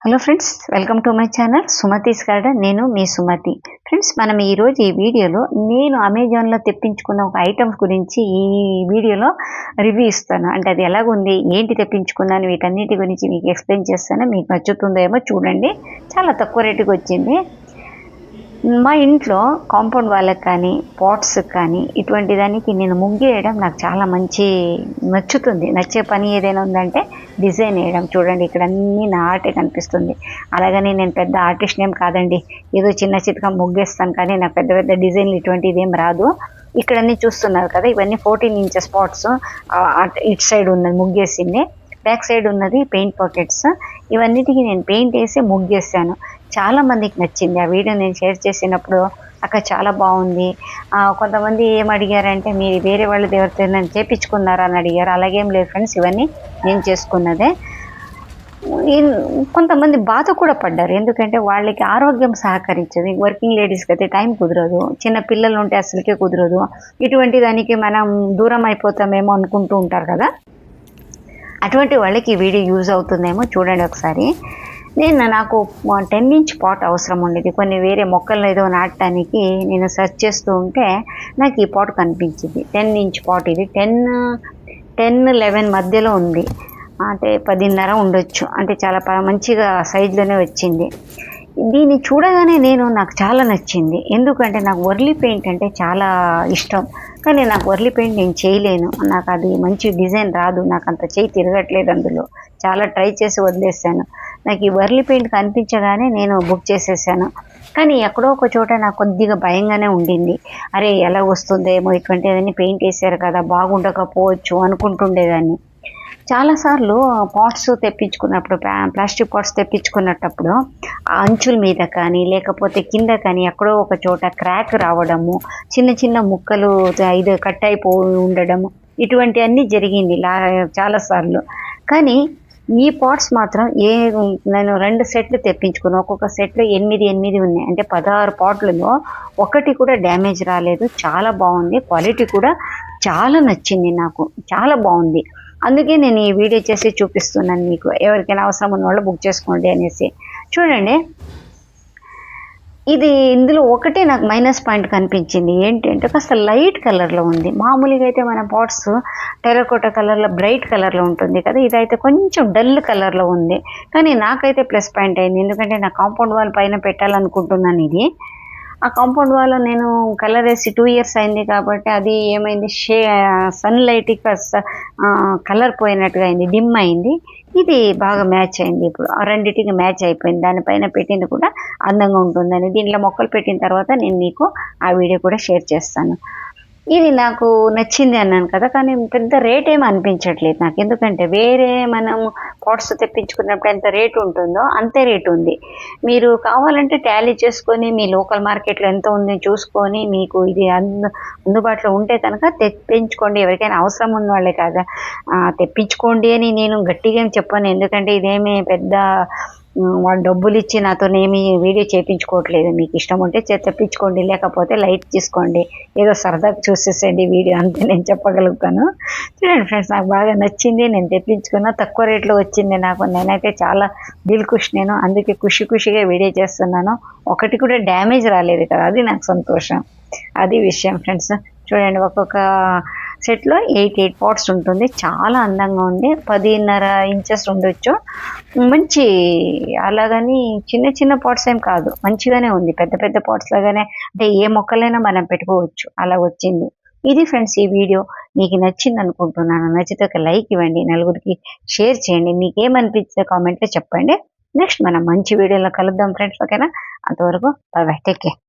Hello friends, welcome to my channel Sumathi's garden. నేను మీ Sumathi. Friends, మనం ఈరోజు ఈ వీడియోలో నేను అమెజాన్లో తెప్పించుకున్న ఒక ఐటమ్స్ గురించి ఈ వీడియోలో రివ్యూ ఇస్తాను. అంటే అది ఎలాగుంది, ఏంటి తెప్పించుకున్నాను, వీటన్నిటి గురించి మీకు ఎక్స్ప్లెయిన్ చేస్తాను. మీకు నచ్చుతుందో ఏమో చూడండి. చాలా తక్కువ రేటుకి వచ్చింది. మా ఇంట్లో కాంపౌండ్ వాళ్ళకి కానీ పాట్స్ కానీ ఇటువంటి దానికి నేను ముగ్గేయడం నాకు చాలా నచ్చుతుంది. నచ్చే పని ఏదైనా ఉందంటే డిజైన్ వేయడం. చూడండి, ఇక్కడ అన్నీ నా ఆర్టే కనిపిస్తుంది. అలాగని నేను పెద్ద ఆర్టిస్ట్ ఏం కాదండి. ఏదో చిన్న చితక ముగ్గేస్తాను, కానీ నాకు పెద్ద పెద్ద డిజైన్లు ఇటువంటిది ఏం రాదు. ఇక్కడ అన్నీ చూస్తున్నారు కదా, ఇవన్నీ 14 ఇంచెస్ పాట్స్. ఇటు సైడ్ ఉన్నది ముగ్గేసింది, బ్యాక్ సైడ్ ఉన్నది పెయింట్ పాకెట్స్. ఇవన్నిటికీ నేను పెయింట్ వేసి ముగ్గేసాను. చాలా మందికి నచ్చింది. ఆ వీడియో నేను షేర్ చేసినప్పుడు అక్క చాలా బాగుంది. కొంతమంది ఏం అడిగారంటే, మీరు వేరే వాళ్ళు ఎవరితో నన్ను చేపించుకున్నారా అని అడిగారు. అలాగేం లేదు ఫ్రెండ్స్, ఇవన్నీ నేను చేసుకున్నదే. కొంతమంది బాధ కూడా పడ్డారు, ఎందుకంటే వాళ్ళకి ఆరోగ్యం సహకరించదు. వర్కింగ్ లేడీస్కి అయితే టైం కుదరదు, చిన్న పిల్లలు ఉంటే అసలుకే కుదరదు. ఇటువంటి దానికి మనం దూరం అయిపోతామేమో అనుకుంటూ ఉంటారు కదా, అటువంటి వాళ్ళకి ఈ వీడియో యూజ్ అవుతుందేమో చూడండి ఒకసారి. నాకు 10 ఇంచ్ పాట్ అవసరం ఉండేది. కొన్ని వేరే మొక్కలను ఏదో నాటడానికి నేను సెర్చ్ చేస్తూ ఉంటే నాకు ఈ పాట్ కనిపించింది. 10 ఇంచ్ పాట్. ఇది 10-11 మధ్యలో ఉంది. అంటే 10.5 ఉండొచ్చు. అంటే చాలా మంచిగా సైజులోనే వచ్చింది. దీన్ని చూడగానే నాకు చాలా నచ్చింది. ఎందుకంటే నాకు వర్లీ పెయింట్ అంటే చాలా ఇష్టం, కానీ నాకు వర్లీ పెయింట్ నేను చేయలేను. నాకు అది మంచి డిజైన్ రాదు, నాకు అంత చేయి తిరగట్లేదు. అందులో చాలా ట్రై చేసి వదిలేసాను. నాకు ఈ వర్లీ పెయింట్ కనిపించగానే నేను బుక్ చేసేసాను. కానీ ఎక్కడో ఒక చోట నాకు కొద్దిగా భయంగానే ఉండింది. అరే, ఎలా వస్తుందేమో, ఇటువంటివన్నీ పెయింట్ వేసారు కదా, బాగుండకపోవచ్చు అనుకుంటుండేదాన్ని. చాలాసార్లు పాట్స్ తెప్పించుకున్నప్పుడు, ప్లాస్టిక్ పాట్స్ తెప్పించుకున్నప్పుడు ఆ అంచుల మీద కానీ లేకపోతే కింద కానీ ఎక్కడో ఒక చోట క్రాక్ రావడము, చిన్న చిన్న ముక్కలు ఇది కట్ అయిపోయి ఉండడము, ఇటువంటివన్నీ జరిగింది చాలాసార్లు. కానీ ఈ పాట్స్ మాత్రం నేను 2 సెట్లు తెప్పించుకున్నాను. ఒక్కొక్క సెట్లో 8 ఉన్నాయి. అంటే 16 పాట్లలో ఒకటి కూడా డ్యామేజ్ రాలేదు. చాలా బాగుంది. క్వాలిటీ కూడా చాలా నచ్చింది, నాకు చాలా బాగుంది. అందుకే నేను ఈ వీడియో చేసి చూపిస్తున్నాను మీకు. ఎవరికైనా అవసరం ఉన్న వాళ్ళు బుక్ చేసుకోండి అనేసి. చూడండి, ఇందులో ఒకటే నాకు మైనస్ పాయింట్ కనిపించింది. ఏంటంటే కాస్త లైట్ కలర్లో ఉంది. మామూలుగా అయితే మన పాట్స్ టెర్రకోటా కలర్లో బ్రైట్ కలర్లో ఉంటుంది కదా, ఇదైతే కొంచెం డల్ కలర్లో ఉంది. కానీ నాకైతే ప్లస్ పాయింట్ అయింది, ఎందుకంటే నా కాంపౌండ్ వాల్ పైన పెట్టాలనుకుంటున్నాను. ఇది ఆ కాంపౌండ్ వాల్ నేను కలర్ వేసి 2 ఇయర్స్ అయింది కాబట్టి అది ఏమైంది, సన్లైట్కి కలర్ పోయినట్టుగా అయింది, డిమ్ అయింది. ఇది బాగా మ్యాచ్ అయింది. ఇప్పుడు ఆ రెండింటికి మ్యాచ్ అయిపోయింది. దానిపైన పెట్టింది కూడా అందంగా ఉంటుందని దీంట్లో మొక్కలు పెట్టిన తర్వాత నేను మీకు ఆ వీడియో కూడా షేర్ చేస్తాను. ఇది నాకు నచ్చింది అన్నాను కదా, కానీ పెద్ద రేట్ ఏమి అనిపించట్లేదు నాకు. ఎందుకంటే వేరే మనం పాట్స్ తెప్పించుకున్నప్పుడు ఎంత రేటు ఉంటుందో అంతే రేటు ఉంది. మీరు కావాలంటే టాలీ చేసుకొని మీ లోకల్ మార్కెట్లో ఎంత ఉంది చూసుకొని మీకు ఇది అందుబాటులో ఉంటే కనుక తెప్పించుకోండి. ఎవరికైనా అవసరం ఉన్న వాళ్ళే కాదా తెప్పించుకోండి అని నేను గట్టిగా ఏం చెప్పాను. ఎందుకంటే ఇదేమీ పెద్ద వాళ్ళు డబ్బులు ఇచ్చి నాతోనేమి వీడియో చేయించుకోవట్లేదు. మీకు ఇష్టం ఉంటే తెప్పించుకోండి, లేకపోతే లైట్ తీసుకోండి, ఏదో సరదాగా చూసేసేయండి వీడియో, అంతే నేను చెప్పగలుగుతాను. చూడండి ఫ్రెండ్స్, నాకు బాగా నచ్చింది. నేను తెప్పించుకున్నా, తక్కువ రేట్లో వచ్చింది నాకు. నేనైతే చాలా దిల్ ఖుష్. నేను అందుకే ఖుషిగా వీడియో చేస్తున్నాను. ఒకటి కూడా డ్యామేజ్ రాలేదు కదా, అది నాకు సంతోషం. అది విషయం ఫ్రెండ్స్. చూడండి, ఒక్కొక్క సెట్లో 8 పాట్స్ ఉంటుంది. చాలా అందంగా ఉంది. 10.5 ఇంచెస్ ఉండొచ్చు. మంచి, అలాగని చిన్న పాట్స్ ఏం కాదు, మంచిగానే ఉంది. పెద్ద పాట్స్ లాగానే, అంటే ఏ మొక్కలైనా మనం పెట్టుకోవచ్చు, అలా వచ్చింది. ఇది ఫ్రెండ్స్ ఈ వీడియో. మీకు నచ్చింది అనుకుంటున్నాను. నచ్చితే ఒక లైక్ ఇవ్వండి, నలుగురికి షేర్ చేయండి. మీకు ఏమనిపించే కామెంట్లో చెప్పండి. నెక్స్ట్ మనం మంచి వీడియోలో కలుద్దాం ఫ్రెండ్స్. ఓకేనా? అంతవరకు బై బై, టేక్ కేర్.